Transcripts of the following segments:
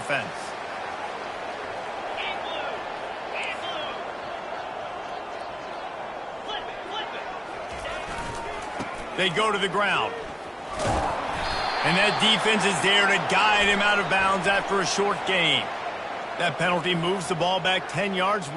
offense. They go to the ground. And that defense is there to guide him out of bounds after a short gain. That penalty moves the ball back 10 yards.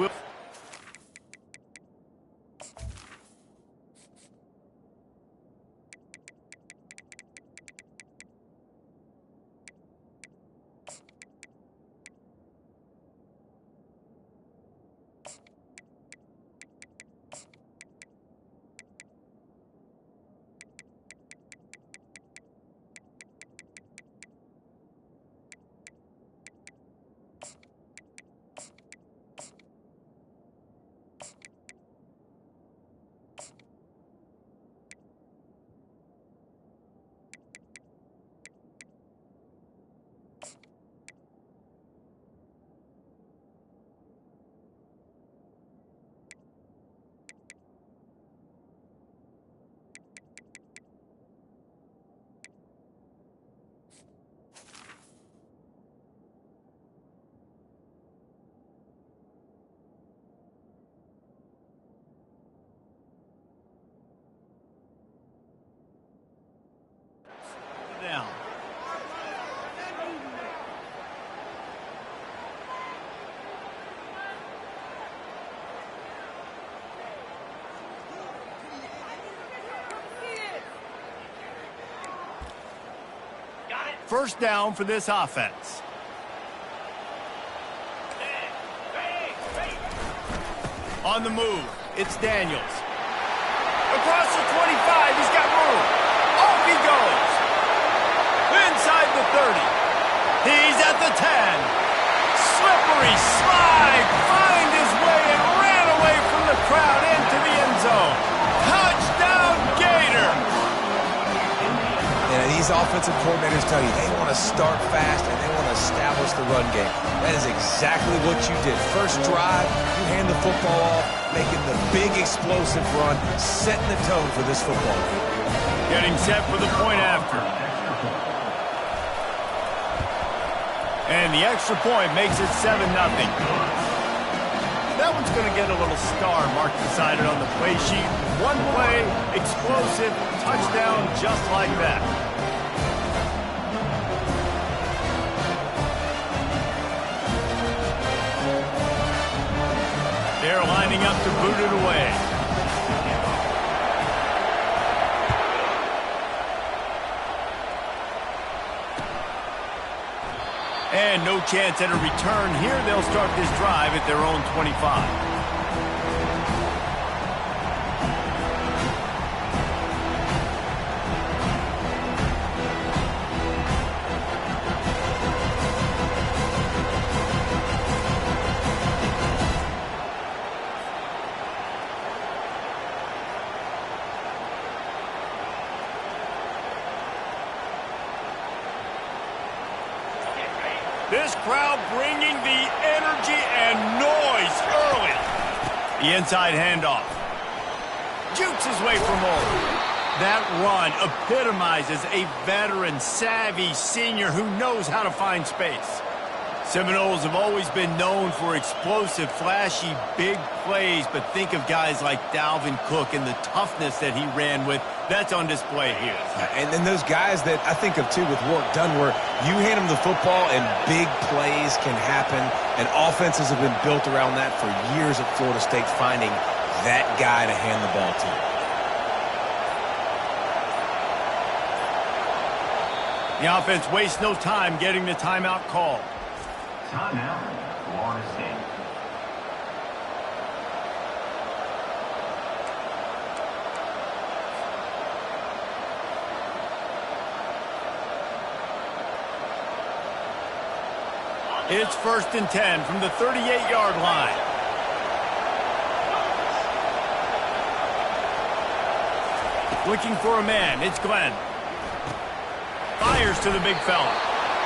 Down. First down for this offense. On the move, it's Daniels. Across the 25, he's got room. Off he goes. Inside the 30. He's at the 10. Slippery slide. Find his way and ran away from the crowd into the end zone. Touchdown, Gator. Yeah, these offensive coordinators tell you they want to start fast and they want to establish the run game. That is exactly what you did. First drive, you hand the football off, making the big explosive run, setting the tone for this football game. Getting set for the point after. And the extra point makes it 7-0. That one's going to get a little star mark decided on the play sheet. One play, explosive, touchdown, just like that. They're lining up to boot it away. And no chance at a return here. They'll start this drive at their own 25. This crowd bringing the energy and noise early. The inside handoff. Jukes his way for more. That run epitomizes a veteran, savvy senior who knows how to find space. Seminoles have always been known for explosive, flashy, big plays, but think of guys like Dalvin Cook and the toughness that he ran with. That's on display here. And then those guys that I think of, too, with work done, where you hand them the football and big plays can happen, and offenses have been built around that for years at Florida State, finding that guy to hand the ball to. The offense wastes no time getting the timeout call. Timeout, Florida State. It's 1st and 10 from the 38-yard line. Looking for a man, it's Glenn. Fires to the big fella.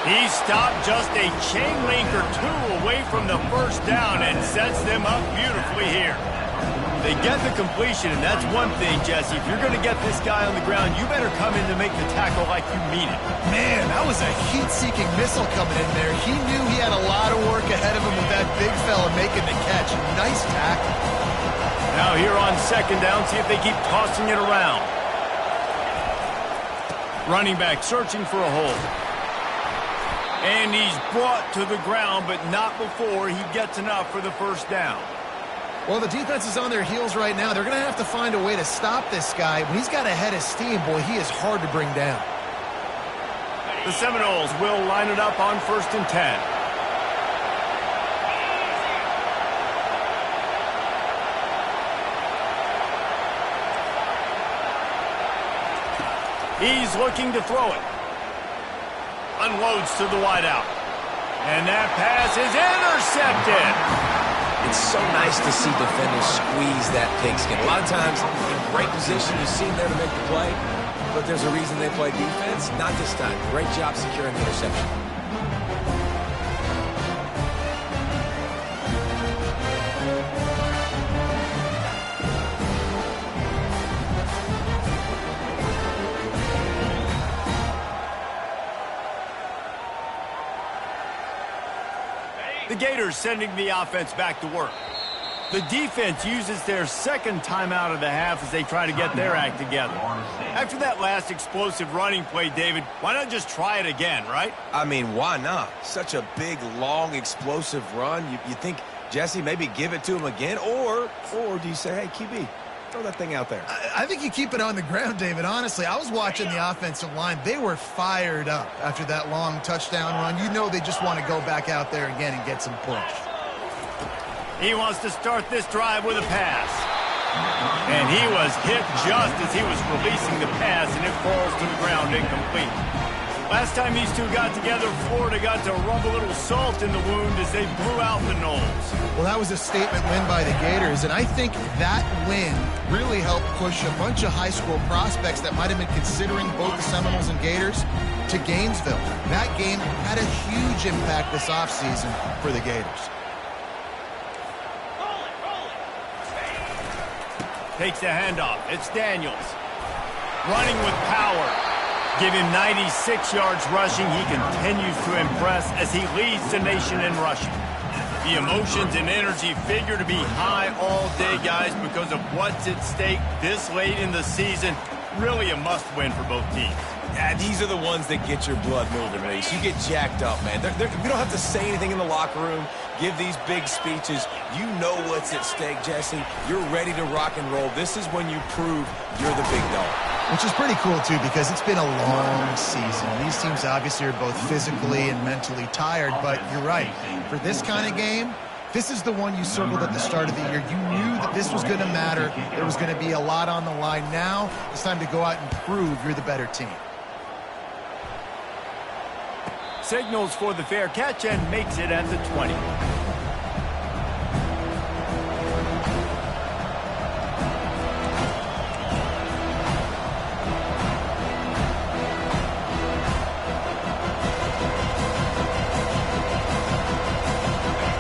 He stopped just a chain link or two away from the first down and sets them up beautifully here. They get the completion, and that's one thing, Jesse. If you're going to get this guy on the ground, you better come in to make the tackle like you mean it. Man, that was a heat-seeking missile coming in there. He knew he making the catch. Nice tackle. Now here on second down, see if they keep tossing it around. Running back searching for a hole. And he's brought to the ground, but not before he gets enough for the first down. Well, the defense is on their heels right now. They're going to have to find a way to stop this guy. When he's got a head of steam, boy, he is hard to bring down. The Seminoles will line it up on 1st and 10. He's looking to throw it. Unloads to the wideout. And that pass is intercepted. It's so nice to see defenders squeeze that pigskin. A lot of times, in great position, you see them there to make the play, but there's a reason they play defense. Not this time. Great job securing the interception. The Gators sending the offense back to work. The defense uses their second timeout of the half as they try to get their act together. After that last explosive running play, David, why not just try it again, right? I mean, why not? Such a big, long, explosive run. You think, Jesse, maybe give it to him again? Or do you say, hey, QB, throw that thing out there? I think you keep it on the ground, David. Honestly, I was watching the offensive line. They were fired up after that long touchdown run. You know they just want to go back out there again and get some push. He wants to start this drive with a pass. And he was hit just as he was releasing the pass, and it falls to the ground incomplete. Last time these two got together, Florida got to rub a little salt in the wound as they blew out the Noles. Well, that was a statement win by the Gators, and I think that win really helped push a bunch of high school prospects that might have been considering both the Seminoles and Gators to Gainesville. That game had a huge impact this offseason for the Gators. Takes the handoff. It's Daniels. Running with power. Give him 96 yards rushing. He continues to impress as he leads the nation in rushing. The emotions and energy figure to be high all day, guys, because of what's at stake this late in the season. Really a must-win for both teams. Yeah, these are the ones that get your blood moving, Reese. You get jacked up, man. We don't have to say anything in the locker room, give these big speeches. You know what's at stake, Jesse. You're ready to rock and roll. This is when you prove you're the big dog. Which is pretty cool, too, because it's been a long season. These teams obviously are both physically and mentally tired, but you're right. For this kind of game, this is the one you circled at the start of the year. You knew that this was going to matter. There was going to be a lot on the line. Now it's time to go out and prove you're the better team. Signals for the fair catch and makes it at the 20.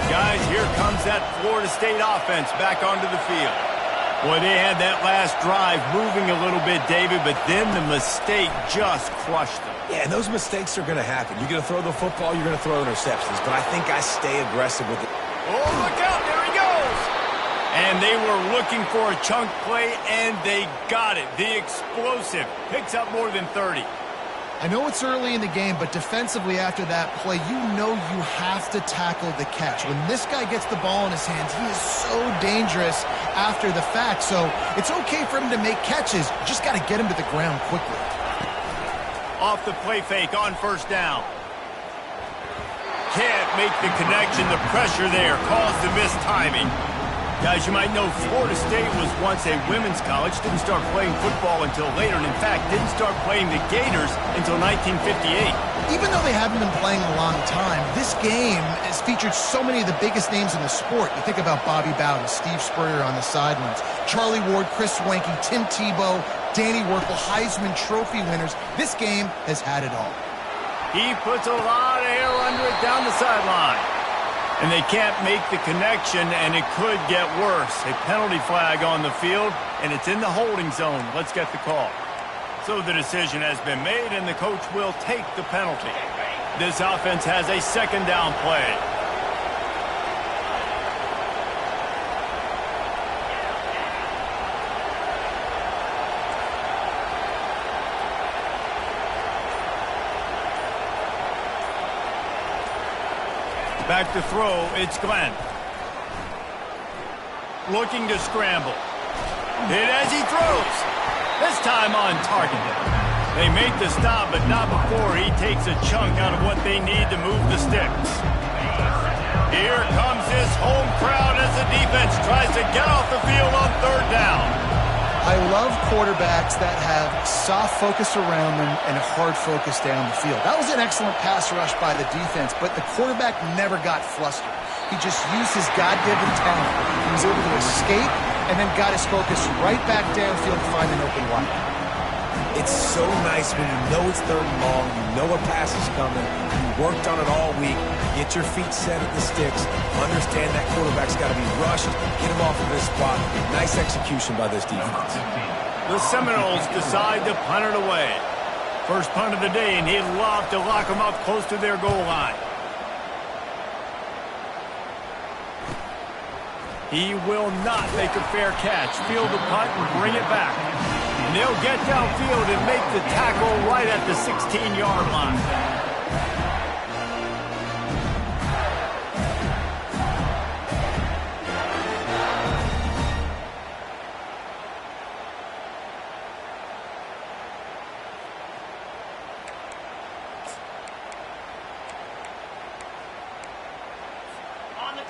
Guys, here comes that Florida State offense back onto the field. Boy, they had that last drive moving a little bit, David, but then the mistake just crushed them. Yeah, and those mistakes are going to happen. You're going to throw the football, you're going to throw interceptions, but I think I stay aggressive with it. Oh, look out, there he goes! And they were looking for a chunk play, and they got it. The explosive picks up more than 30. I know it's early in the game, but defensively after that play, you know you have to tackle the catch. When this guy gets the ball in his hands, he is so dangerous after the fact. So it's okay for him to make catches. You just got to get him to the ground quickly. Off the play fake on first down. Can't make the connection. The pressure there caused the missed timing. Guys, you might know Florida State was once a women's college, didn't start playing football until later, and in fact, didn't start playing the Gators until 1958. Even though they haven't been playing a long time, this game has featured so many of the biggest names in the sport. You think about Bobby Bowden, Steve Spurrier on the sidelines, Charlie Ward, Chris Wanking, Tim Tebow, Danny Werfel, Heisman Trophy winners. This game has had it all. He puts a lot of air under it down the sideline. And they can't make the connection, and it could get worse. A penalty flag on the field, and it's in the holding zone. Let's get the call. So the decision has been made, and the coach will take the penalty. This offense has a second down play. Back to throw, it's Glenn. Looking to scramble. Hit as he throws. This time on target. They make the stop, but not before he takes a chunk out of what they need to move the sticks. Here comes his home crowd as the defense tries to get off the field on third down. I love quarterbacks that have soft focus around them and hard focus down the field. That was an excellent pass rush by the defense, but the quarterback never got flustered. He just used his God-given talent. He was able to escape and then got his focus right back downfield to find an open wide. It's so nice when you know it's third and long, you know a pass is coming, you worked on it all week, get your feet set at the sticks, understand that quarterback's got to be rushed, get him off of this spot. Nice execution by this defense. The Seminoles decide to punt it away. First punt of the day, and he'd love to lock them up close to their goal line. He will not make a fair catch. Field the punt and bring it back. And they'll get downfield and make the tackle right at the 16-yard line.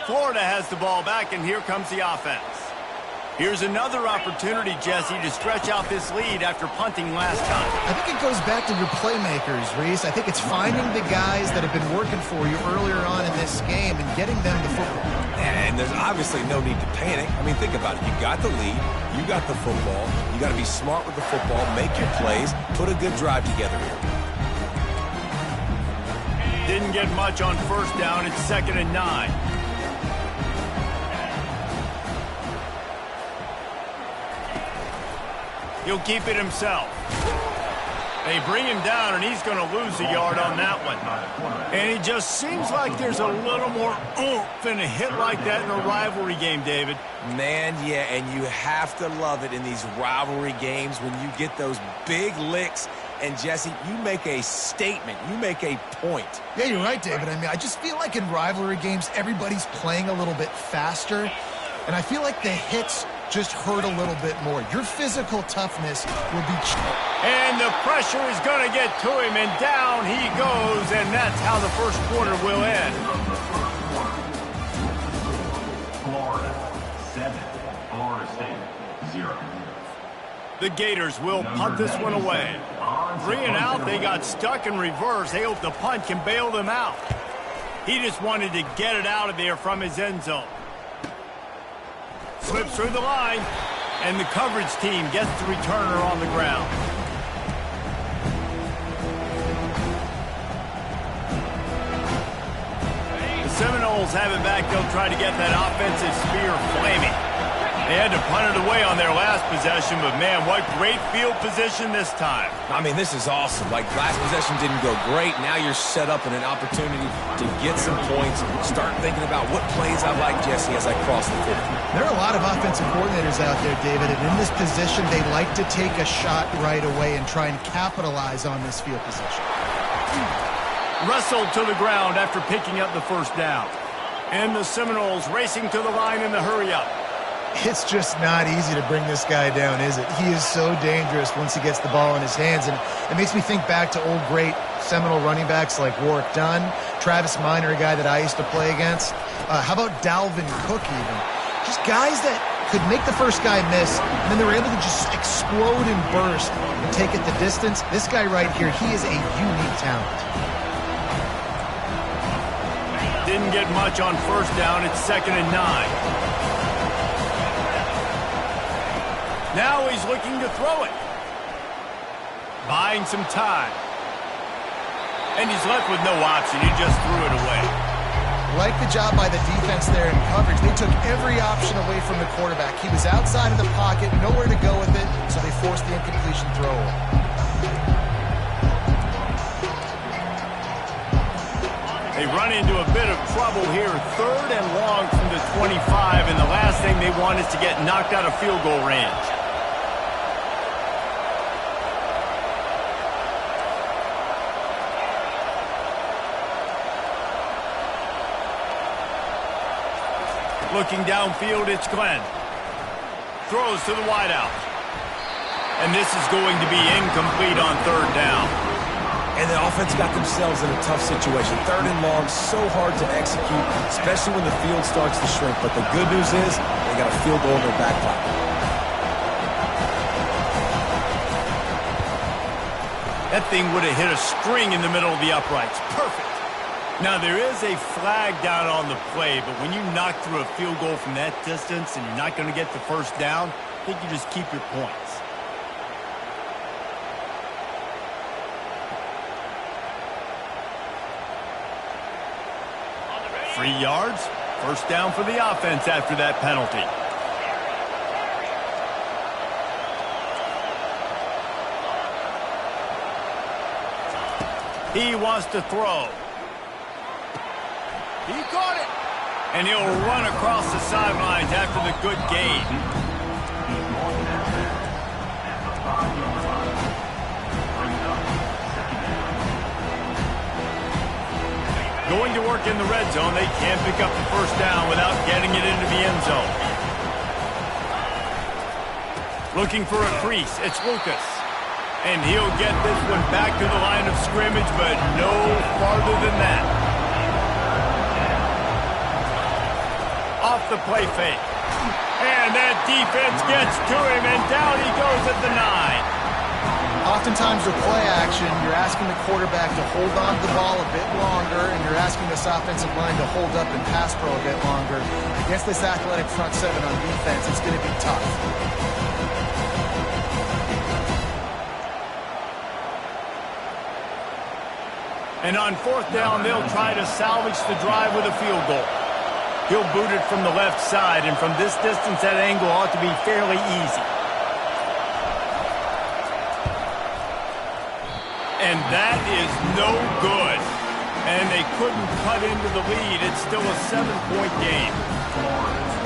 Florida has the ball back, and here comes the offense. Here's another opportunity, Jesse, to stretch out this lead after punting last time. I think it goes back to your playmakers, Reese. I think it's finding the guys that have been working for you earlier on in this game and getting them the football. And there's obviously no need to panic. I mean, think about it. You got the lead. You got the football. You got to be smart with the football, make your plays, put a good drive together here. Didn't get much on first down. It's 2nd and 9. He'll keep it himself. They bring him down, and he's going to lose a yard on that one. And it just seems like there's a little more oomph in a hit like that in a rivalry game, David. Man, yeah, and you have to love it in these rivalry games when you get those big licks. And, Jesse, you make a statement. You make a point. Yeah, you're right, David. I mean, I just feel like in rivalry games, everybody's playing a little bit faster. And I feel like the hits just hurt a little bit more. Your physical toughness will be... And the pressure is going to get to him, and down he goes, and that's how the first quarter will end. Florida 7, Florida State 0. The Gators will punt this one away. 3 and out, they got stuck in reverse. They hope the punt can bail them out. He just wanted to get it out of there from his end zone. Slips through the line, and the coverage team gets the returner on the ground. The Seminoles have it back. They'll try to get that offensive spear flaming. They had to punt it away on their last possession, but man, what great field position this time. I mean, this is awesome. Like, last possession didn't go great. Now you're set up in an opportunity to get some points. Start thinking about what plays I like, Jesse, as I cross the 50. There are a lot of offensive coordinators out there, David, and in this position, they like to take a shot right away and try and capitalize on this field position. Wrestled to the ground after picking up the first down. And the Seminoles racing to the line in the hurry-up. It's just not easy to bring this guy down, is it? He is so dangerous once he gets the ball in his hands, and it makes me think back to old great Seminole running backs like Warwick Dunn, Travis Minor, a guy that I used to play against. How about Dalvin Cook even? Just guys that could make the first guy miss, and then they were able to just explode and burst and take it the distance. This guy right here, he is a unique talent. Didn't get much on first down. It's 2nd and 9. Now he's looking to throw it. Buying some time. And he's left with no option. He just threw it away. Like the job by the defense there in coverage. They took every option away from the quarterback. He was outside of the pocket, nowhere to go with it, so they forced the incompletion throw. They run into a bit of trouble here. 3rd and long from the 25, and the last thing they want is to get knocked out of field goal range. Looking downfield, it's Glenn. Throws to the wideout. And this is going to be incomplete on third down. And the offense got themselves in a tough situation. Third and long, so hard to execute, especially when the field starts to shrink. But the good news is they got a field goal in their back pocket. That thing would have hit a string in the middle of the uprights. Perfect. Now, there is a flag down on the play, but when you knock through a field goal from that distance and you're not going to get the first down, I think you just keep your points. 3 yards, first down for the offense after that penalty. He wants to throw. He caught it. And he'll run across the sidelines after the good gain. Going to work in the red zone, they can't pick up the first down without getting it into the end zone. Looking for a crease, it's Lucas. And he'll get this one back to the line of scrimmage, but no farther than that. Off the play fake. And that defense gets to him, and down he goes at the 9. Oftentimes with play action, you're asking the quarterback to hold on to the ball a bit longer, and you're asking this offensive line to hold up and pass pro a bit longer. Against this athletic front seven on defense, it's going to be tough. And on fourth down, they'll try to salvage the drive with a field goal. He'll boot it from the left side, and from this distance, that angle ought to be fairly easy. And that is no good. And they couldn't cut into the lead. It's still a 7-point game.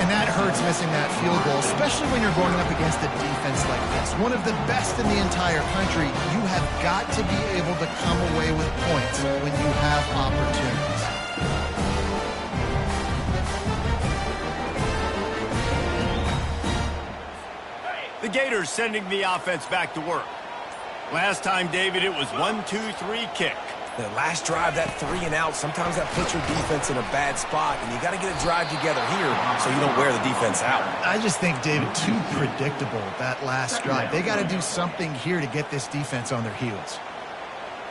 And that hurts missing that field goal, especially when you're going up against a defense like this. One of the best in the entire country. You have got to be able to come away with points when you have opportunities. The Gators sending the offense back to work. Last time, David, it was 1-2-3 kick. The last drive, that 3 and out, sometimes that puts your defense in a bad spot, and you got to get a drive together here so you don't wear the defense out. I just think, David, too predictable, that last drive. They got to do something here to get this defense on their heels.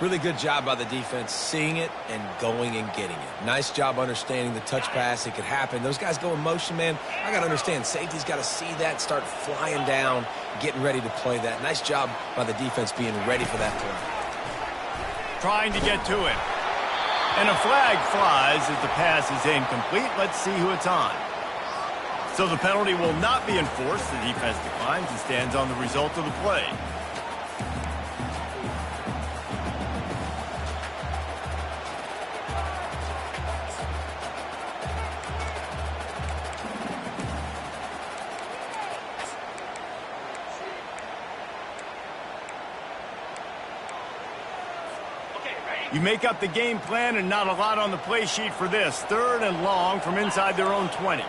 Really good job by the defense, seeing it and going and getting it. Nice job understanding the touch pass. It could happen. Those guys go in motion, man. I got to understand, safety's got to see that, start flying down, getting ready to play that. Nice job by the defense being ready for that play. Trying to get to it. And a flag flies as the pass is incomplete. Let's see who it's on. So the penalty will not be enforced. The defense declines and stands on the result of the play. You make up the game plan and not a lot on the play sheet for this. Third and long from inside their own 20.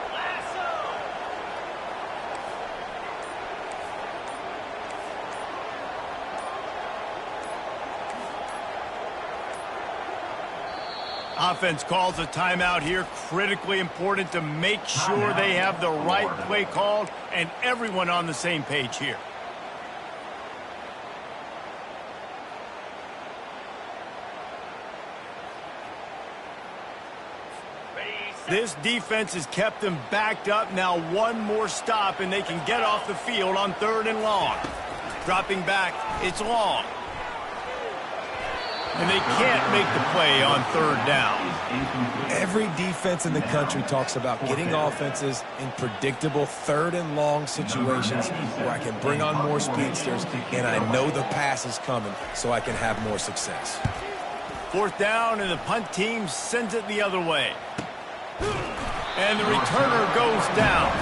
Offense calls a timeout here. Critically important to make sure they have the right play called and everyone on the same page here. This defense has kept them backed up. Now one more stop, and they can get off the field on third and long. Dropping back, it's long. And they can't make the play on third down. Every defense in the country talks about getting offenses in predictable third and long situations where I can bring on more speedsters, and I know the pass is coming, so I can have more success. Fourth down, and the punt team sends it the other way. And the returner goes down.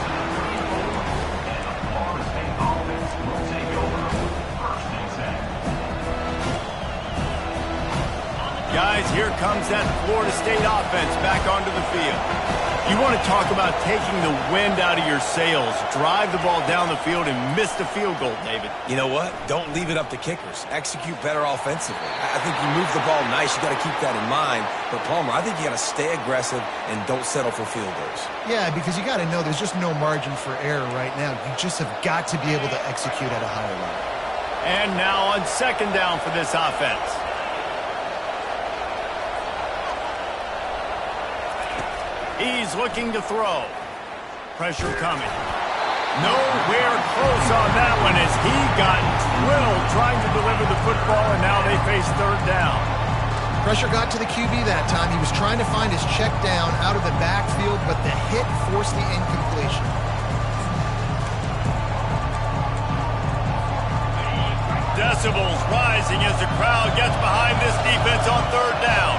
Guys, here comes that Florida State offense back onto the field. You want to talk about taking the wind out of your sails. Drive the ball down the field and miss the field goal, David. You know what? Don't leave it up to kickers. Execute better offensively. I think you move the ball nice. You got to keep that in mind. But, Palmer, I think you got to stay aggressive and don't settle for field goals. Yeah, because you got to know there's just no margin for error right now. You just have got to be able to execute at a higher level. And now on second down for this offense. He's looking to throw. Pressure coming. Nowhere close on that one as he got drilled trying to deliver the football, and now they face third down. Pressure got to the QB that time. He was trying to find his check down out of the backfield, but the hit forced the incompletion. Decibels rising as the crowd gets behind this defense on third down.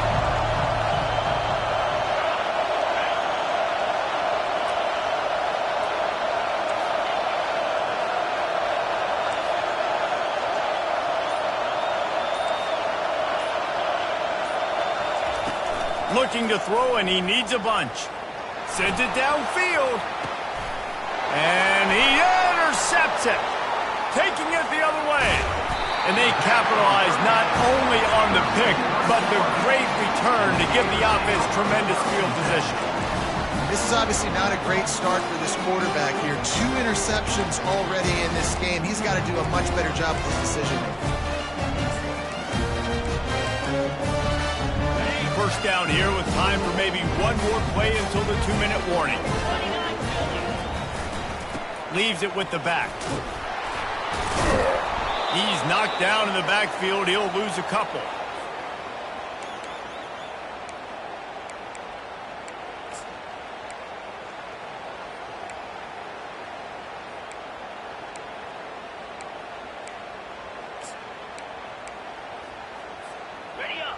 Looking to throw, and he needs a bunch. Sends it downfield. And he intercepts it. Taking it the other way. And they capitalize not only on the pick, but the great return to give the offense tremendous field position. This is obviously not a great start for this quarterback here. 2 interceptions already in this game. He's got to do a much better job with his decision-making. First down here with time for maybe one more play until the 2-minute warning. Leaves it with the back. He's knocked down in the backfield. He'll lose a couple.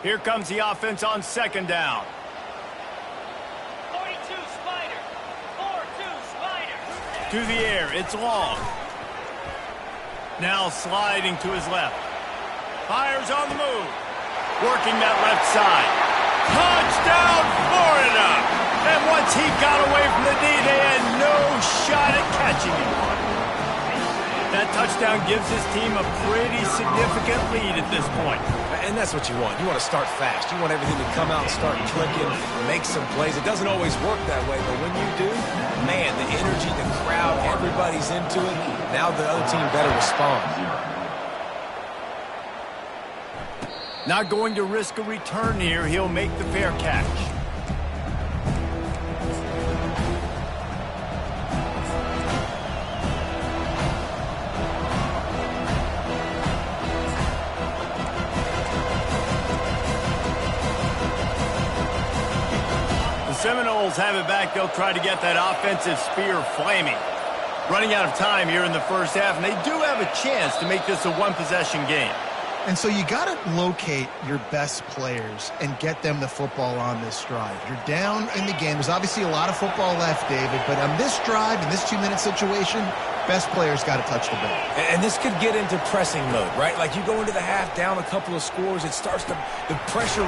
Here comes the offense on second down. 42 Spider. 4-2 Spider. To the air. It's long. Now sliding to his left. Fires on the move. Working that left side. Touchdown, Florida! And once he got away from the knee, they had no shot at catching him. That touchdown gives his team a pretty significant lead at this point. And that's what you want. You want to start fast. You want everything to come out and start clicking, make some plays. It doesn't always work that way, but when you do, man, the energy, the crowd, everybody's into it. Now the other team better respond. Not going to risk a return here. He'll make the fair catch. Seminoles have it back. They'll try to get that offensive spear flaming. Running out of time here in the first half, and they do have a chance to make this a one-possession game. And so you got to locate your best players and get them the football on this drive. You're down in the game. There's obviously a lot of football left, David, but on this drive, in this 2-minute situation, best players got to touch the ball. And this could get into pressing mode, right? Like you go into the half down a couple of scores, it starts to, the pressure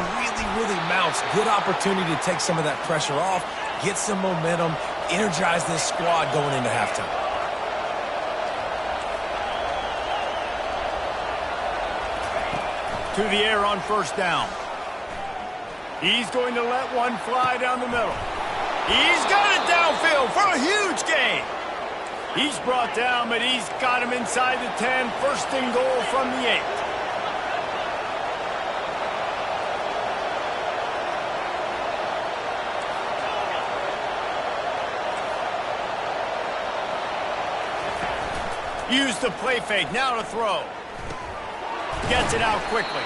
really mounts. Good opportunity to take some of that pressure off, get some momentum, energize this squad going into halftime. To the air on first down. He's going to let one fly down the middle. He's got it downfield for a huge gain. He's brought down, but he's got him inside the 10. First and goal from the 8. Use the play fake. Now to throw. Gets it out quickly.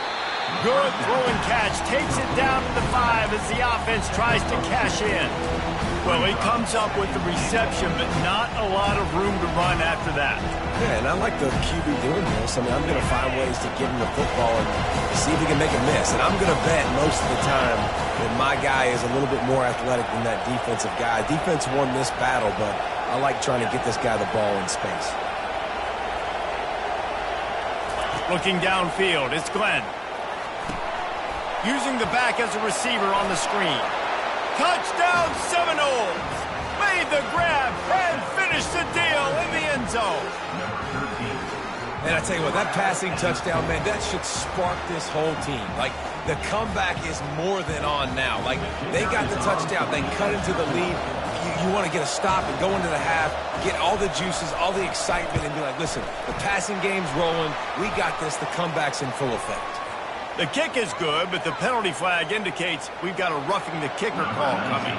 Good throw and catch. Takes it down to the 5 as the offense tries to cash in. Well, he comes up with the reception, but not a lot of room to run after that. Yeah, and I like the QB doing this. I mean, I'm going to find ways to give him the football and see if he can make a miss. And I'm going to bet most of the time that my guy is a little bit more athletic than that defensive guy. Defense won this battle, but I like trying to get this guy the ball in space. Looking downfield, it's Glenn. Using the back as a receiver on the screen. Touchdown Seminoles made the grab and finished the deal in the end zone. And I tell you what, that passing touchdown, man, that should spark this whole team. Like, the comeback is more than on now. Like, they got the touchdown. They cut into the lead. You want to get a stop and go into the half, get all the juices, all the excitement, and be like, listen, the passing game's rolling. We got this. The comeback's in full effect. The kick is good, but the penalty flag indicates we've got a roughing the kicker call coming.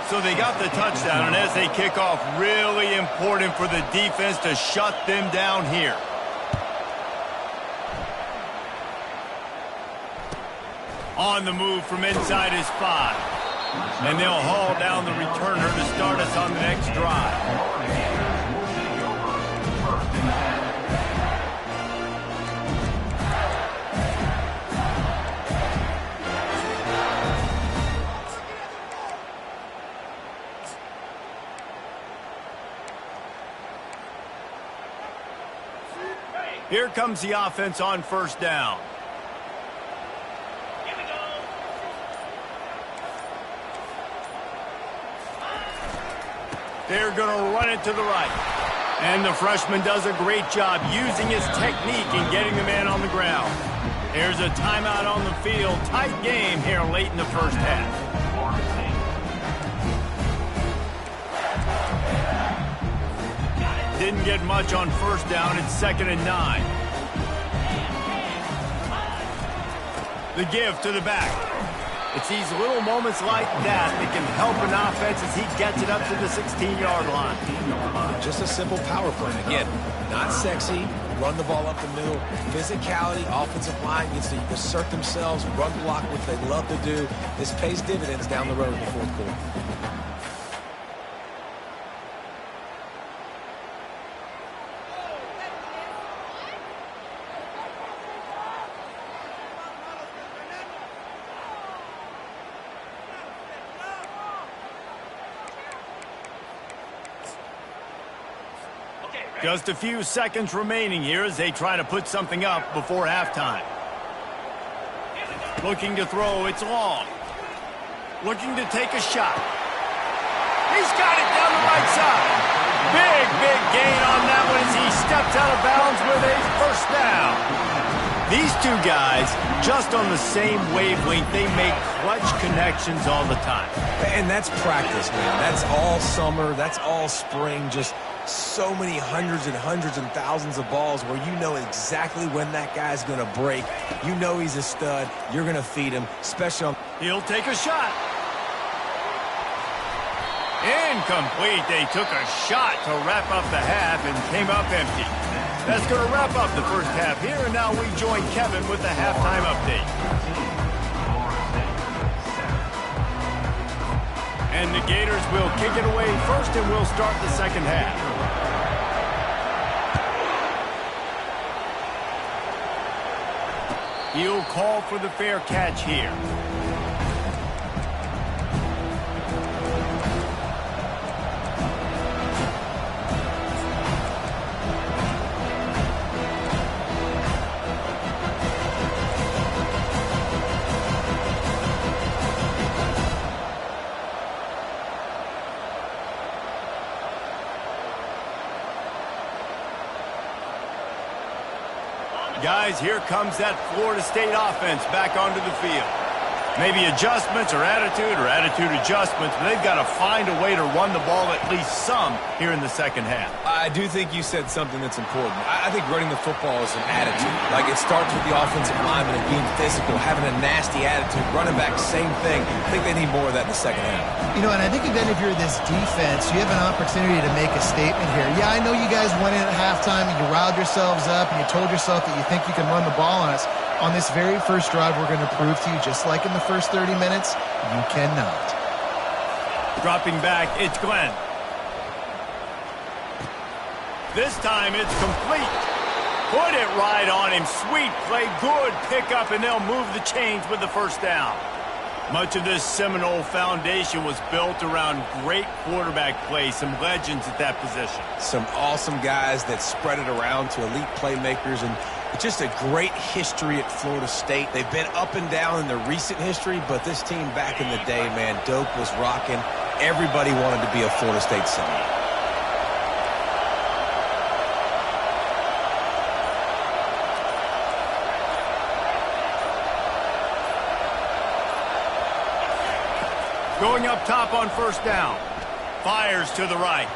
So they got the touchdown, and as they kick off, really important for the defense to shut them down here. On the move from inside his 5. And they'll haul down the returner to start us on the next drive. Here comes the offense on first down. They're going to run it to the right. And the freshman does a great job using his technique and getting the man on the ground. Here's a timeout on the field. Tight game here late in the first half. Didn't get much on first down. It's 2nd and 9. The give to the back. It's these little moments like that that can help an offense as he gets it up to the 16-yard line. Just a simple power play. Again, not sexy. Run the ball up the middle. Physicality, offensive line gets to assert themselves, run block, which they love to do. This pays dividends down the road in the fourth quarter. Just a few seconds remaining here as they try to put something up before halftime. Looking to throw, it's long. Looking to take a shot. He's got it down the right side. Big gain on that one as he steps out of bounds with a first down. These two guys, just on the same wavelength, they make clutch connections all the time. And that's practice, man. That's all summer. That's all spring. Just so many hundreds and thousands of balls where you know exactly when that guy's going to break. You know he's a stud. You're going to feed him, especially on... He'll take a shot. Incomplete. They took a shot to wrap up the half and came up empty. That's going to wrap up the first half here, and now we join Kevin with the halftime update. And the Gators will kick it away first, and we'll start the second half. He'll call for the fair catch here. Guys, here comes that Florida State offense back onto the field. Maybe adjustments or attitude adjustments, but they've got to find a way to run the ball at least some here in the second half. I do think you said something that's important. I think running the football is an attitude. Like, it starts with the offensive lineman and being physical, having a nasty attitude. Running back, same thing. I think they need more of that in the second half. You know, and I think, again, if you're this defense, you have an opportunity to make a statement here. Yeah, I know you guys went in at halftime and you riled yourselves up and you told yourself that you think you can run the ball on us. On this very first drive, we're going to prove to you, just like in the first 30 minutes, you cannot. Dropping back, it's Glenn. This time it's complete. Put it right on him. Sweet play, good pickup, and they'll move the chains with the first down. Much of this Seminole foundation was built around great quarterback play, some legends at that position. Some awesome guys that spread it around to elite playmakers, and just a great history at Florida State. They've been up and down in their recent history, but this team back in the day, man, Doak was rocking. everybody wanted to be a Florida State center. Going up top on first down. Fires to the right.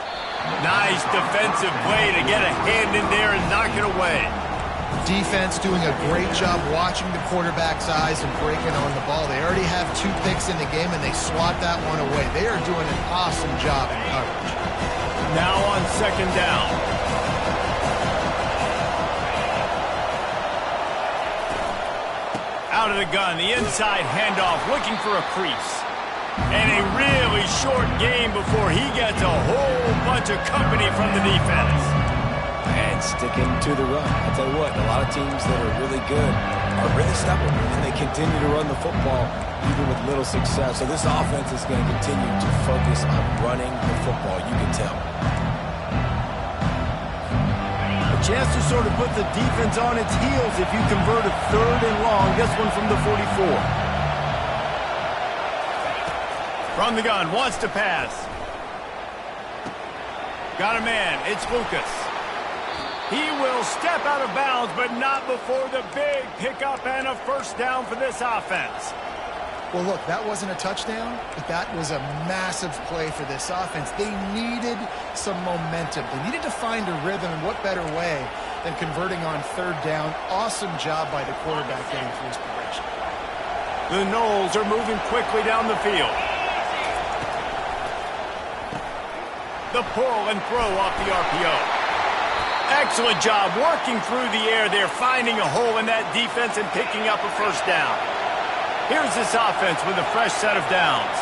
Nice defensive play to get a hand in there and knock it away. Defense doing a great job watching the quarterback's eyes and breaking on the ball. They already have 2 picks in the game, and they swat that one away. They are doing an awesome job in coverage. Now on second down. Out of the gun, the inside handoff, looking for a crease. And a really short game before he gets a whole bunch of company from the defense. And sticking to the run. I'll tell you what, a lot of teams that are really good are really stubborn, and they continue to run the football even with little success. So this offense is going to continue to focus on running the football, you can tell. A chance to sort of put the defense on its heels if you convert a 3rd and long. This one from the 44. From the gun, wants to pass. Got a man, it's Lucas. He will step out of bounds, but not before the big pickup and a first down for this offense. Well, look, that wasn't a touchdown, but that was a massive play for this offense. They needed some momentum. They needed to find a rhythm, and what better way than converting on 3rd down. Awesome job by the quarterback getting through his progression. The Noles are moving quickly down the field. The pull and throw off the RPO. Excellent job working through the air there, finding a hole in that defense and picking up a first down. Here's this offense with a fresh set of downs.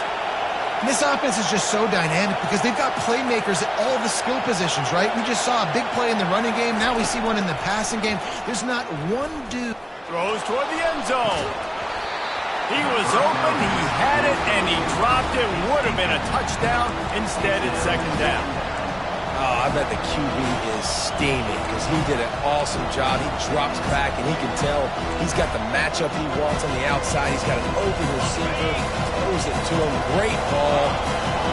And this offense is just so dynamic because they've got playmakers at all the skill positions, right? We just saw a big play in the running game. Now we see one in the passing game. There's not one dude. Throws toward the end zone. He was open, he had it, and he dropped it. Would have been a touchdown. Instead, it's second down. Oh, I bet the QB is steaming because he did an awesome job. He drops back, and he can tell he's got the matchup he wants on the outside. He's got an open receiver, throws it to him. Great ball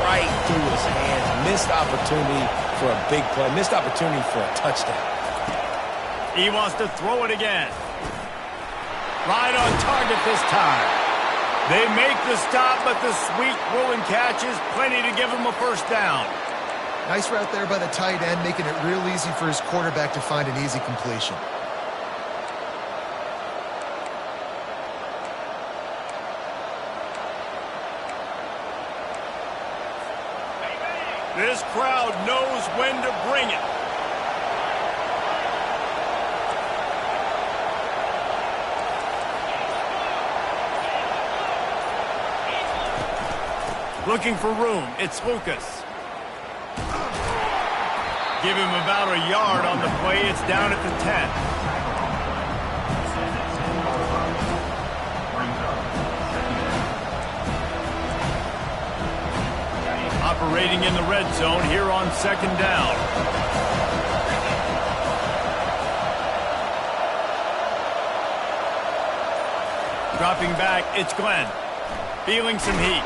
right through his hands. Missed opportunity for a big play. Missed opportunity for a touchdown. He wants to throw it again. Right on target this time. They make the stop, but the sweet throw and catch is plenty to give him a first down. Nice route there by the tight end, making it real easy for his quarterback to find an easy completion. This crowd knows when to bring it. Looking for room, it's Lucas. Give him about a yard on the play, it's down at the 10. Operating in the red zone here on second down. Dropping back, it's Glenn. Feeling some heat.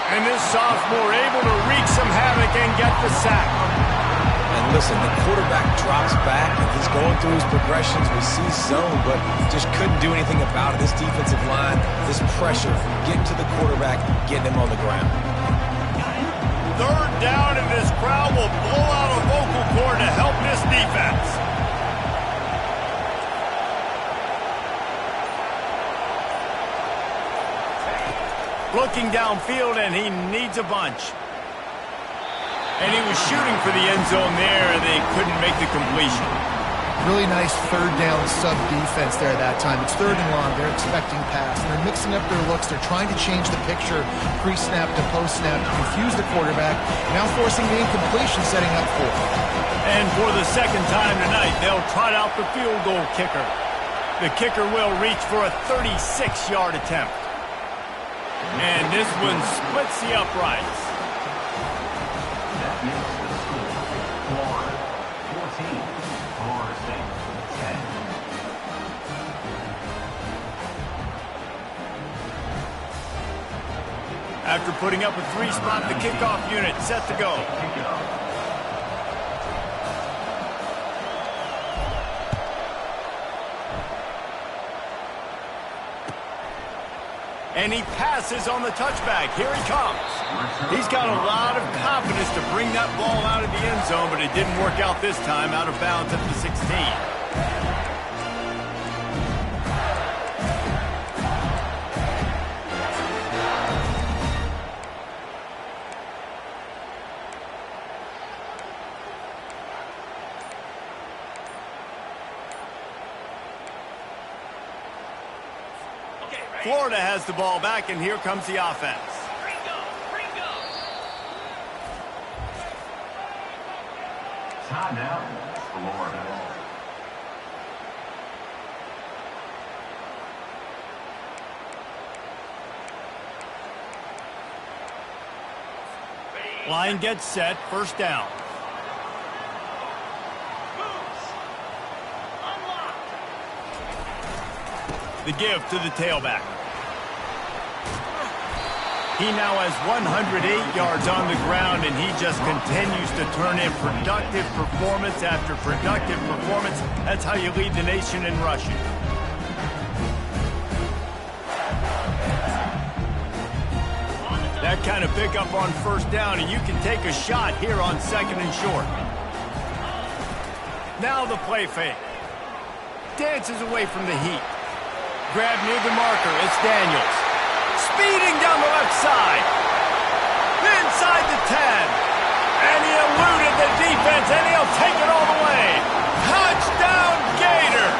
And this sophomore able to wreak some havoc and get the sack. And listen, the quarterback drops back, and he's going through his progressions. We see zone, but just couldn't do anything about it. This defensive line, this pressure, getting to the quarterback, getting him on the ground. 3rd down, and this crowd will blow out a vocal cord to help this defense. Looking downfield, and he needs a bunch. And he was shooting for the end zone there, and they couldn't make the completion. Really nice 3rd down sub-defense there that time. It's 3rd and long. They're expecting pass. They're mixing up their looks. They're trying to change the picture pre-snap to post-snap to confuse the quarterback, now forcing the incompletion, setting up for it. And for the second time tonight, they'll trot out the field goal kicker. The kicker will reach for a 36-yard attempt. And this one splits the uprights. That makes the score Florida 14, Florida State 10. After after putting up a 3-spot. The kickoff unit set to go. And he passes on the touchback. Here he comes. He's got a lot of confidence to bring that ball out of the end zone, but it didn't work out this time, out of bounds at the 16. Florida has the ball back, and here comes the offense. Timeout, Florida. Line gets set, first down. The give to the tailback. He now has 108 yards on the ground, and he just continues to turn in productive performance after productive performance. That's how you lead the nation in rushing. That kind of pickup on first down, and you can take a shot here on second and short. Now the play fake. Dances away from the heat. Grab near the marker, it's Daniels. Speeding down the left side. Inside the 10. And he eluded the defense, and he'll take it all the way. Touchdown, Gators!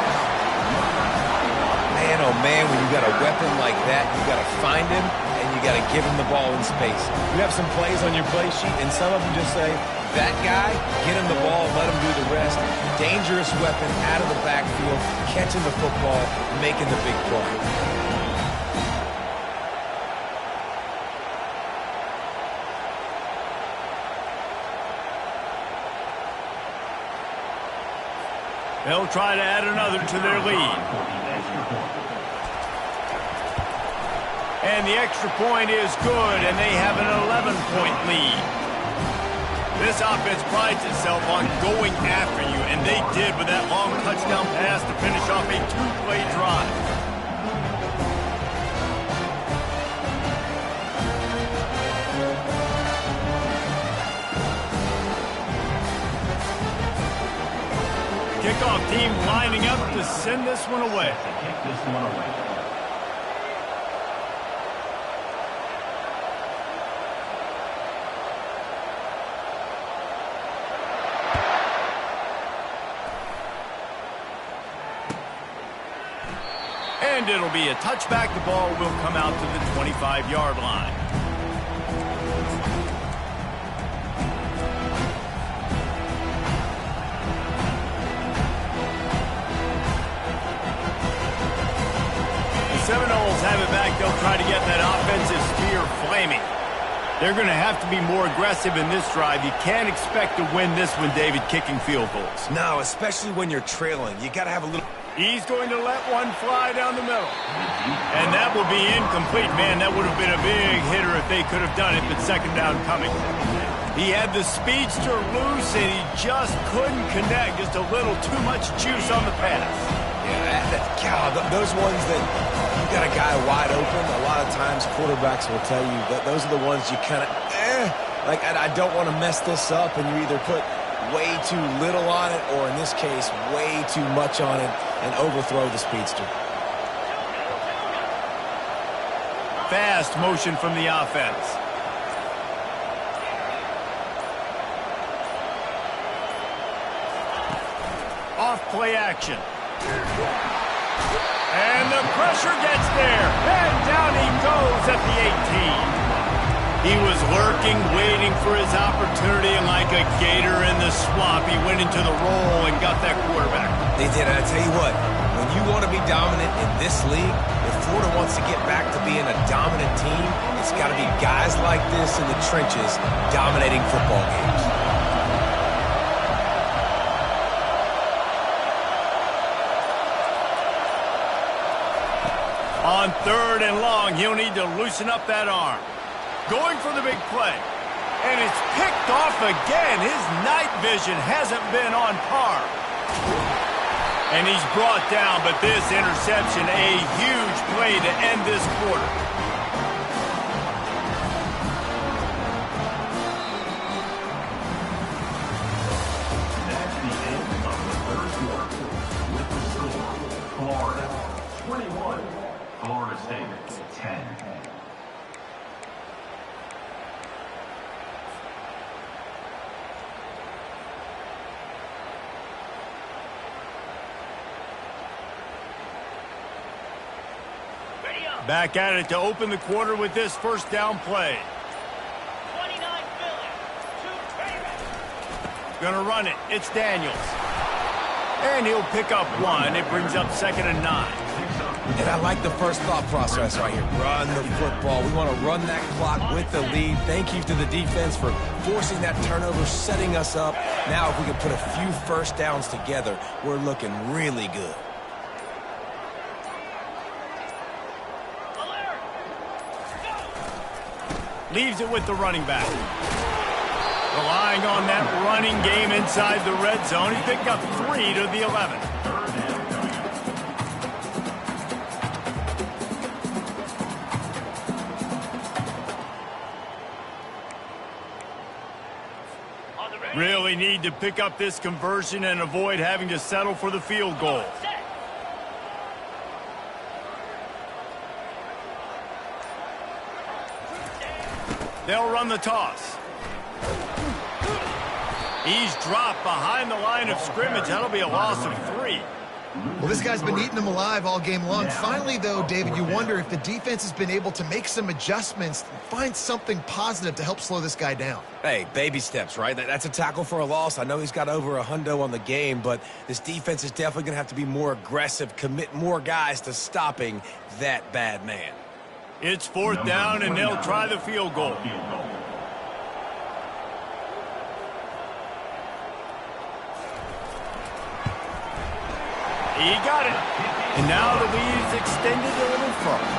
Man, oh man, when you got a weapon like that, you got to find him, and you got to give him the ball in space. You have some plays on your play sheet, and some of them just say, that guy, get him the ball, let him do the rest. Dangerous weapon out of the backfield, catching the football, making the big play. They'll try to add another to their lead. And the extra point is good, and they have an 11-point lead. This offense prides itself on going after you, and they did with that long touchdown pass to finish off a 2-play drive. Kickoff team lining up to send this one away. And it'll be a touchback. The ball will come out to the 25-yard line. Seminoles have it back. They'll try to get that offensive spear flaming. They're going to have to be more aggressive in this drive. You can't expect to win this one, David, kicking field goals. No, especially when you're trailing. You got to have a little... He's going to let one fly down the middle. And that will be incomplete. Man, that would have been a big hitter if they could have done it, but second down coming. He had the speedster loose, and he just couldn't connect. Just a little too much juice on the pass. Yeah, those ones that you got a guy wide open, a lot of times quarterbacks will tell you that those are the ones you kind of, like, I don't want to mess this up, and you either put way too little on it, or in this case, way too much on it, and overthrow the speedster. Fast motion from the offense. Off play action. And the pressure gets there. And down he goes at the 18. He was lurking, waiting for his opportunity, and like a gator in the swamp, he went into the roll and got that quarterback. They did. I tell you what, when you want to be dominant in this league, if Florida wants to get back to being a dominant team, it's got to be guys like this in the trenches dominating football games. On third and long, he'll need to loosen up that arm. Going for the big play. And it's picked off again. His night vision hasn't been on par. And he's brought down, but this interception, a huge play to end this quarter. That's the end of the first quarter. With the score, Florida 21, Florida State 10. Back at it to open the quarter with this first down play. 29 Philly. 2 Ravens. Gonna run it. It's Daniels. And he'll pick up 1. It brings up 2nd and 9. And I like the first thought process right here. Run the football. We want to run that clock with the lead. Thank you to the defense for forcing that turnover, setting us up. Now if we can put a few first downs together, we're looking really good. Leaves it with the running back. Relying on that running game inside the red zone. He picked up 3 to the 11. Really need to pick up this conversion and avoid having to settle for the field goal. They'll run the toss. He's dropped behind the line of scrimmage. That'll be a loss of 3. Well, this guy's been eating them alive all game long. Finally, though, David, you wonder if the defense has been able to make some adjustments, find something positive to help slow this guy down. Hey, baby steps, right? That's a tackle for a loss. I know he's got over $100 on the game, but this defense is definitely going to have to be more aggressive, commit more guys to stopping that bad man. It's 4th down, and they'll try the field goal. He got it. And now the lead's extended a little further.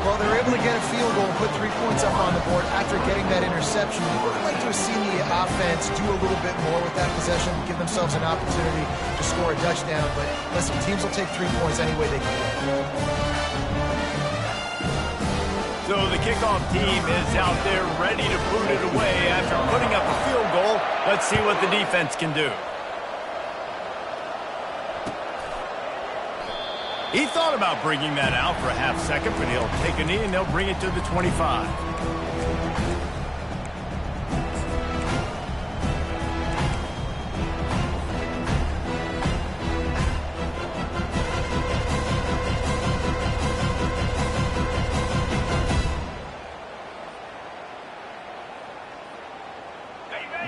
Well, they're able to get a field goal and put 3 points up on the board after getting that interception. You would like to have seen the offense do a little bit more with that possession, give themselves an opportunity to score a touchdown. But listen, teams will take 3 points any way they can. So the kickoff team is out there ready to boot it away after putting up a field goal. Let's see what the defense can do. He thought about bringing that out for a half second, but he'll take a knee and they'll bring it to the 25.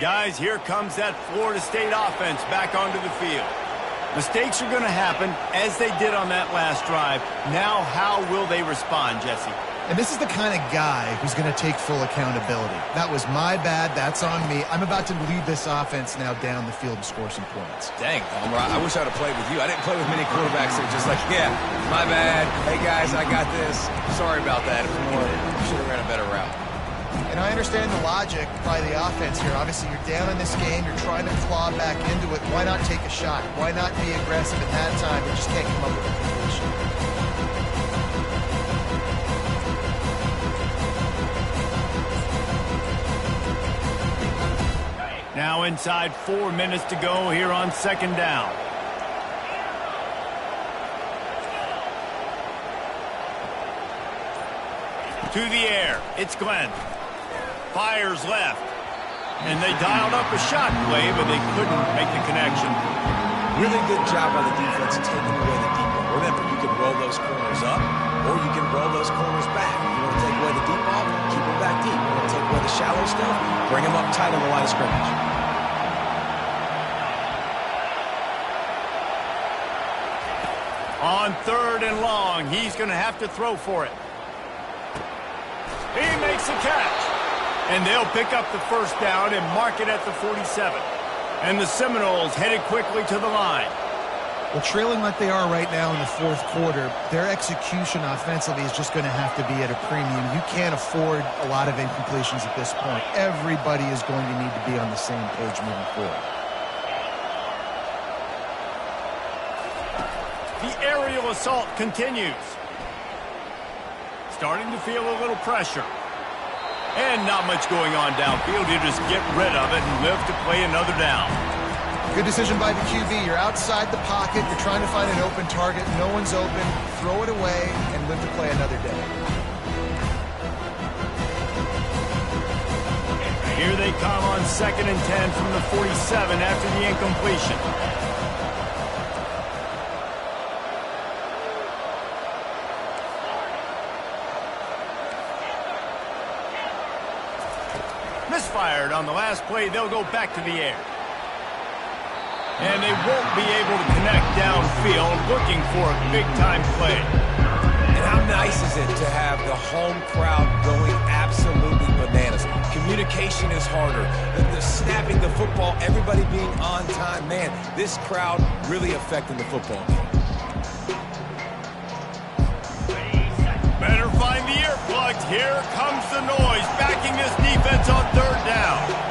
Guys, here comes that Florida State offense back onto the field. Mistakes are going to happen, as they did on that last drive. Now, how will they respond, Jesse? And this is the kind of guy who's going to take full accountability. That was my bad. That's on me. I'm about to lead this offense now down the field and score some points. Dang, Palmer, I wish I would have played with you. I didn't play with many quarterbacks that are just like, yeah, my bad. Hey, guys, I got this. Sorry about that. Should have ran a better route. And I understand the logic by the offense here. Obviously, you're down in this game. You're trying to claw back into it. Why not take a shot? Why not be aggressive at that time? You just can't come up with a completion. Now inside 4 minutes to go here on 2nd down. To the air. It's Glenn. Fires left. And they dialed up a shot play, but they couldn't make the connection. Really good job by the defense taking away the deep ball. Remember, you can roll those corners up, or you can roll those corners back. You want to take away the deep ball, keep them back deep. You want to take away the shallow stuff, bring them up tight on the line of scrimmage. On 3rd and long, he's going to have to throw for it. He makes a catch. And they'll pick up the first down and mark it at the 47. And the Seminoles headed quickly to the line. Well, trailing like they are right now in the fourth quarter, their execution offensively is just going to have to be at a premium. You can't afford a lot of incompletions at this point. Everybody is going to need to be on the same page moving forward. The aerial assault continues. Starting to feel a little pressure. And not much going on downfield. You just get rid of it and live to play another down. Good decision by the QB. You're outside the pocket. You're trying to find an open target. No one's open. Throw it away and live to play another day. Here they come on 2nd and 10 from the 47 after the incompletion. Misfired on the last play. They'll go back to the air. And they won't be able to connect downfield, looking for a big-time play. And how nice is it to have the home crowd going absolutely bananas? Communication is harder. The snapping the football, everybody being on time. Man, this crowd really affecting the football game. Better find the earplugs. Here comes the noise, backing this defense on 3rd down.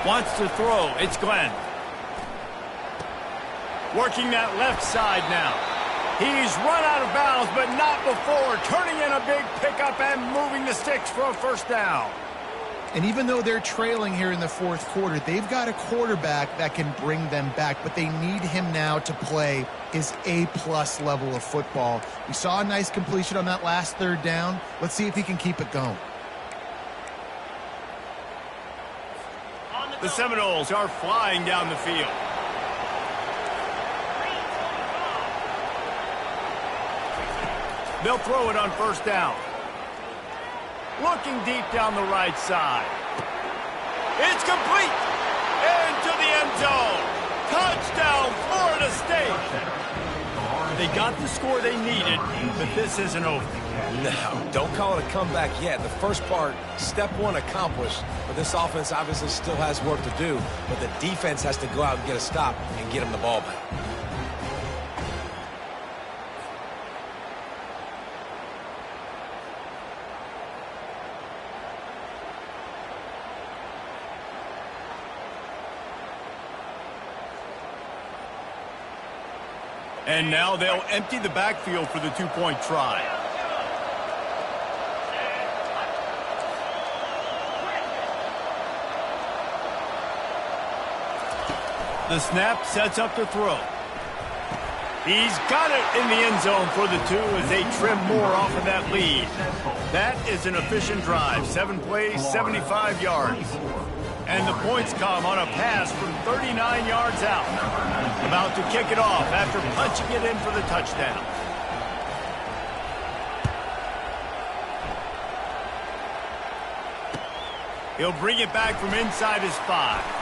Wants to throw. It's Glenn. Working that left side now. He's run out of bounds, but not before. Turning in a big pickup and moving the sticks for a 1st down. And even though they're trailing here in the fourth quarter, they've got a quarterback that can bring them back, but they need him now to play his A-plus level of football. We saw a nice completion on that last 3rd down. Let's see if he can keep it going. The Seminoles are flying down the field. They'll throw it on 1st down. Looking deep down the right side. It's complete. Into the end zone. Touchdown, Florida State. They got the score they needed, but this isn't over. No, don't call it a comeback yet. The first part, step 1 accomplished, but this offense obviously still has work to do, but the defense has to go out and get a stop and get them the ball back. And now they'll empty the backfield for the 2-point try. The snap sets up the throw. He's got it in the end zone for the 2 as they trim more off of that lead. That is an efficient drive. 7 plays, 75 yards. And the points come on a pass from 39 yards out. About to kick it off after punching it in for the touchdown. He'll bring it back from inside his 5.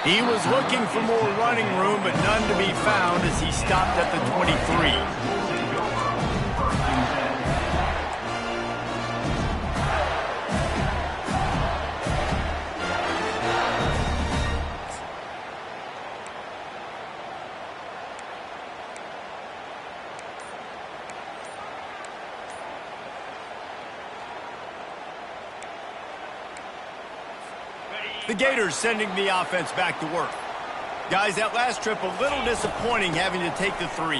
He was looking for more running room, but none to be found as he stopped at the 23. The Gators sending the offense back to work. Guys, that last trip a little disappointing having to take the 3.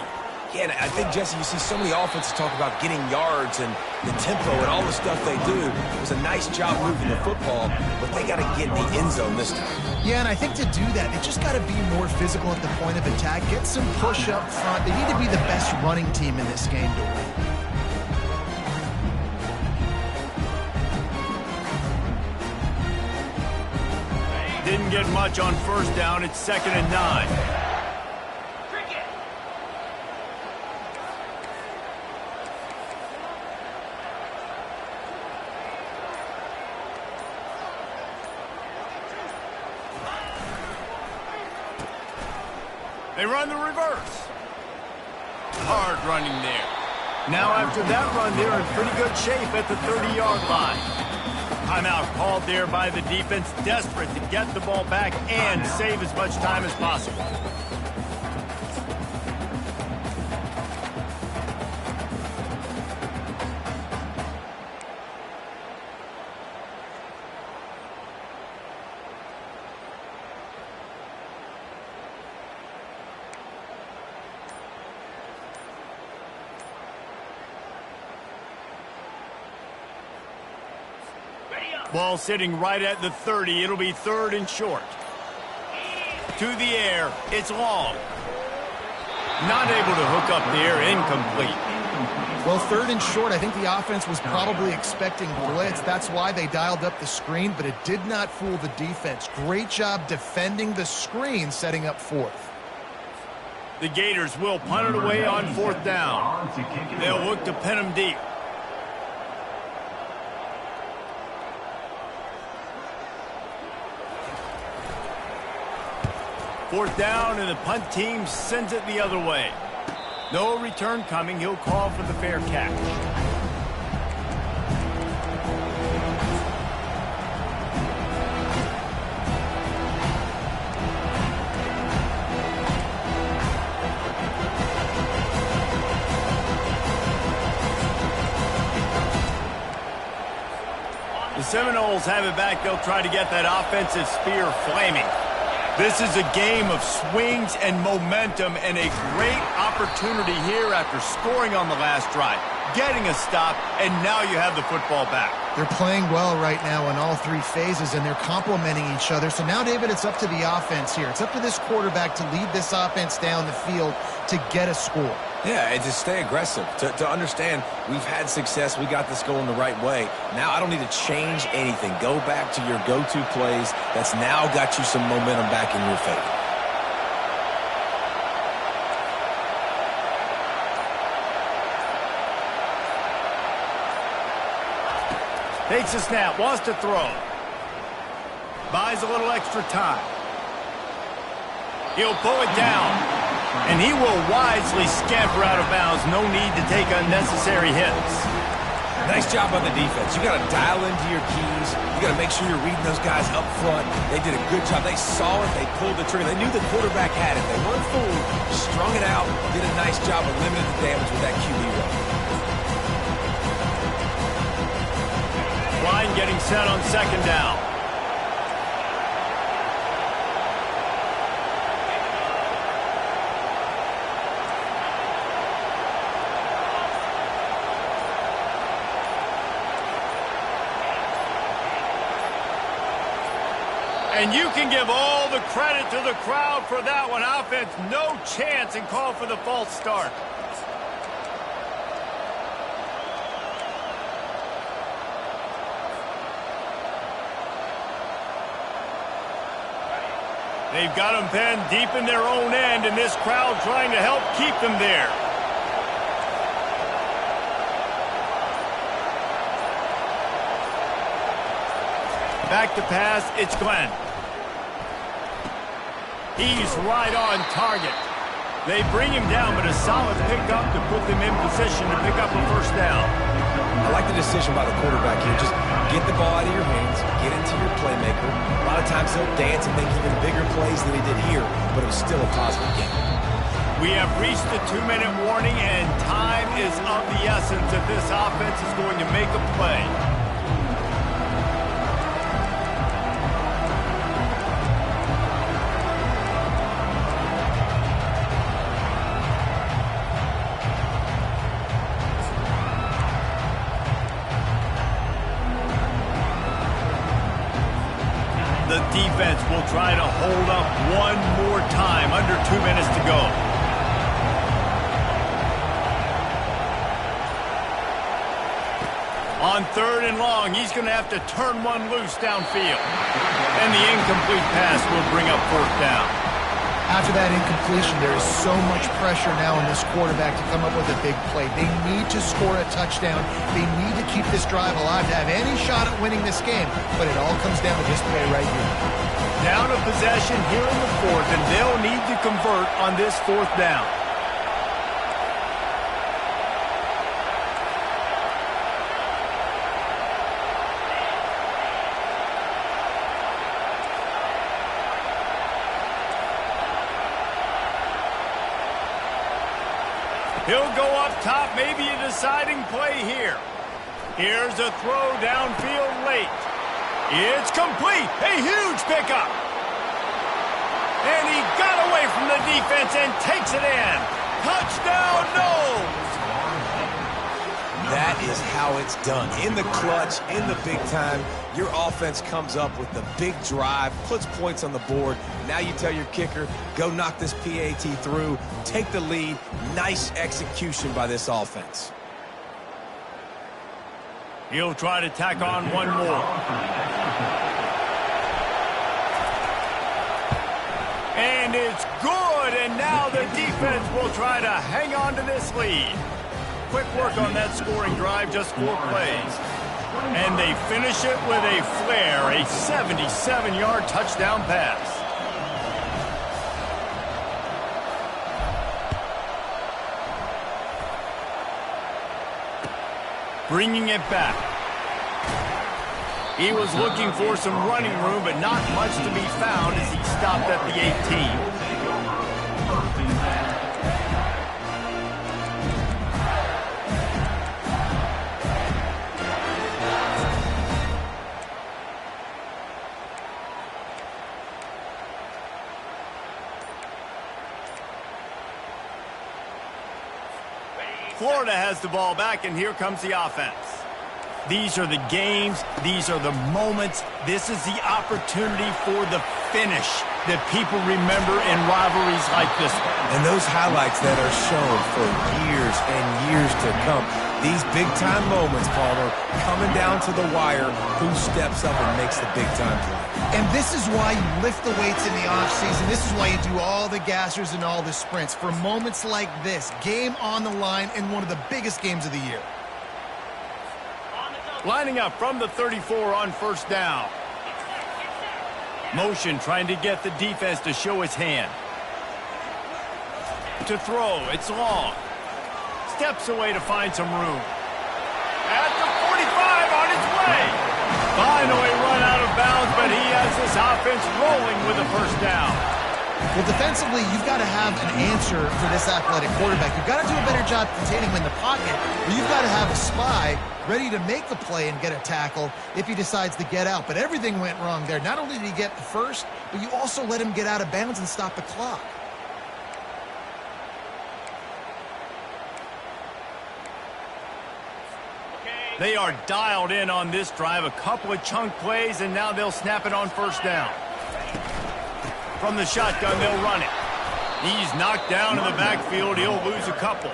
Yeah, and I think, Jesse, you see so many offenses talk about getting yards and the tempo and all the stuff they do. It was a nice job moving the football, but they got to get in the end zone this time. Yeah, and I think to do that, they just got to be more physical at the point of attack, get some push up front. They need to be the best running team in this game to win. Didn't get much on 1st down. It's 2nd and 9. They run the reverse. Hard running there. Now after that run, they're in pretty good shape at the 30-yard line. Timeout called there by the defense, desperate to get the ball back and save as much time as possible. Ball sitting right at the 30. It'll be 3rd and short. To the air. It's long. Not able to hook up there. Incomplete. Well, 3rd and short, I think the offense was probably expecting blitz. That's why they dialed up the screen, but it did not fool the defense. Great job defending the screen, setting up 4th. The Gators will punt it away on 4th down. They'll look to pin them deep. Fourth down, and the punt team sends it the other way. No return coming. He'll call for the fair catch. The Seminoles have it back. They'll try to get that offensive spear flaming. This is a game of swings and momentum, and a great opportunity here after scoring on the last drive, getting a stop, and now you have the football back. They're playing well right now in all 3 phases, and they're complementing each other. So now, David, it's up to the offense here. It's up to this quarterback to lead this offense down the field to get a score. Yeah, and to stay aggressive, to understand we've had success, we got this going the right way. Now I don't need to change anything. Go back to your go-to plays. That's now got you some momentum back in your favor. Takes a snap, wants to throw. Buys a little extra time. He'll pull it down. And he will wisely scamper out of bounds. No need to take unnecessary hits. Nice job on the defense. You got to dial into your keys. You got to make sure you're reading those guys up front. They did a good job. They saw it. They pulled the trigger. They knew the quarterback had it. They weren't fooled. Strung it out. Did a nice job of limiting the damage with that QB run. Line getting set on 2nd down. And you can give all the credit to the crowd for that one. Offense, no chance, and call for the false start. They've got them pinned deep in their own end, and this crowd trying to help keep them there. Back to pass, it's Glenn. He's right on target. They bring him down, but a solid pickup to put them in position to pick up a 1st down. I like the decision by the quarterback here. Just get the ball out of your hands, get into your playmaker. A lot of times he'll dance and make even bigger plays than he did here, but it was still a positive game. We have reached the 2-minute warning, and time is of the essence if this offense is going to make a play. The defense will try to hold up one more time. Under 2 minutes to go. On 3rd and long, he's going to have to turn one loose downfield. And the incomplete pass will bring up 4th down. After that incompletion, there is so much pressure now on this quarterback to come up with a big play. They need to score a touchdown. They need to keep this drive alive to have any shot at winning this game. But it all comes down to this play right here. Down a possession here in the 4th, and they'll need to convert on this 4th down. He'll go up top, maybe a deciding play here. Here's a throw downfield late. It's complete. A huge pickup. And he got away from the defense and takes it in. Touchdown, Knowles. That is how it's done. In the clutch, in the big time, your offense comes up with the big drive, puts points on the board. Now you tell your kicker, go knock this PAT through, take the lead. Nice execution by this offense. He'll try to tack on one more. And it's good, and now the defense will try to hang on to this lead. Quick work on that scoring drive, just 4 plays. And they finish it with a flair, a 77-yard touchdown pass. Bringing it back. He was looking for some running room, but not much to be found as he stopped at the 18. Florida has the ball back, and here comes the offense. These are the games. These are the moments. This is the opportunity for the finish that people remember in rivalries like this one. And those highlights that are shown for years and years to come. These big-time moments, Palmer, coming down to the wire, who steps up and makes the big-time play. And this is why you lift the weights in the offseason. This is why you do all the gassers and all the sprints. For moments like this, game on the line in one of the biggest games of the year. Lining up from the 34 on first down. Motion trying to get the defense to show his hand. To throw, it's long. Steps away to find some room. At the 45 on its way. Finally run out of bounds, but he has this offense rolling with a first down. Well, defensively, you've got to have an answer for this athletic quarterback. You've got to do a better job containing him in the pocket, or you've got to have a spy ready to make the play and get a tackle if he decides to get out. But everything went wrong there. Not only did he get the first, but you also let him get out of bounds and stop the clock. They are dialed in on this drive. A couple of chunk plays, and now they'll snap it on first down. From the shotgun, they'll run it. He's knocked down in the backfield. He'll lose a couple.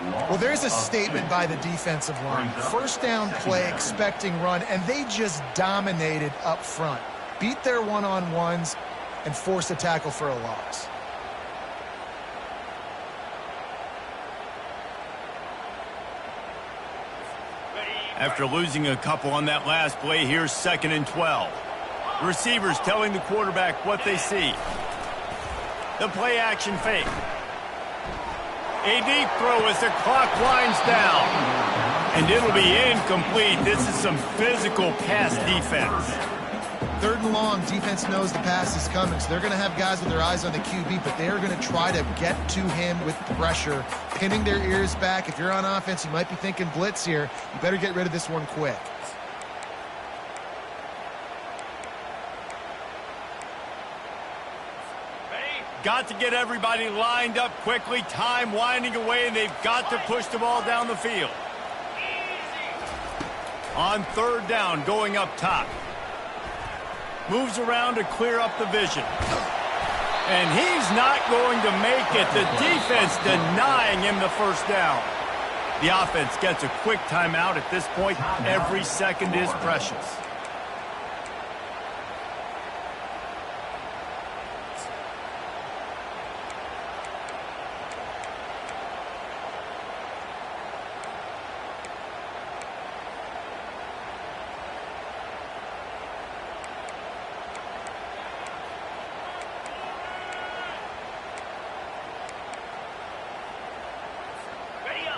Well, there's a statement by the defensive line. First down play, expecting run, and they just dominated up front. Beat their one-on-ones and forced a tackle for a loss. After losing a couple on that last play, here's 2nd and 12. Receivers telling the quarterback what they see. The play action fake. A deep throw as the clock winds down. And it'll be incomplete. This is some physical pass defense. 3rd and long, defense knows the pass is coming, so they're going to have guys with their eyes on the QB, but they're going to try to get to him with pressure, pinning their ears back. If you're on offense, you might be thinking blitz here. You better get rid of this one quick. Got to get everybody lined up quickly. Time winding away, and they've got to push the ball down the field. On 3rd down, going up top. Moves around to clear up the vision. And he's not going to make it. The defense denying him the first down. The offense gets a quick timeout at this point. Every second is precious.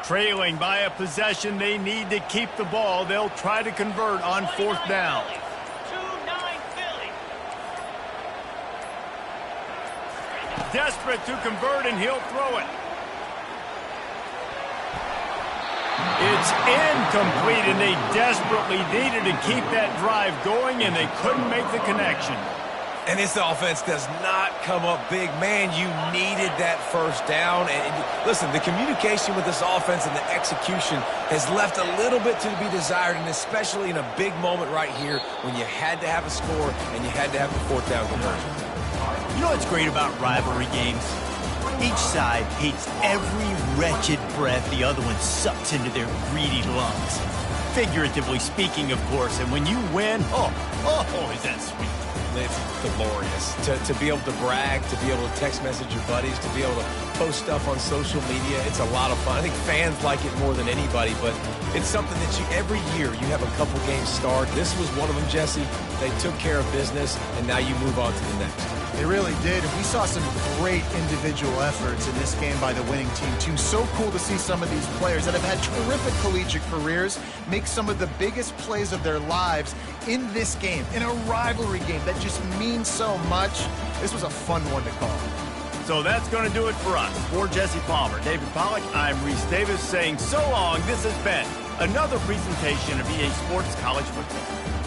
Trailing by a possession, they need to keep the ball. They'll try to convert on 4th down. 2-9 Philly. Desperate to convert, and he'll throw it. It's incomplete, and they desperately needed to keep that drive going, and they couldn't make the connection. And this offense does not come up big. Man, you needed that first down. And listen, the communication with this offense and the execution has left a little bit to be desired, and especially in a big moment right here when you had to have a score and you had to have the fourth down conversion. You know what's great about rivalry games? Each side hates every wretched breath the other one sucks into their greedy lungs. Figuratively speaking, of course, and when you win, oh, is that sweet. It's glorious to be able to brag, to be able to text message your buddies, to be able to post stuff on social media. It's a lot of fun. I think fans like it more than anybody, but it's something that every year you have a couple games start. This was one of them, Jesse. They took care of business, and now you move on to the next. They really did. And we saw some great individual efforts in this game by the winning team, too. So cool to see some of these players that have had terrific collegiate careers make some of the biggest plays of their lives in this game, in a rivalry game that just means so much. This was a fun one to call. So that's going to do it for us. For Jesse Palmer, David Pollack, I'm Reese Davis saying so long. This has been another presentation of EA Sports College Football.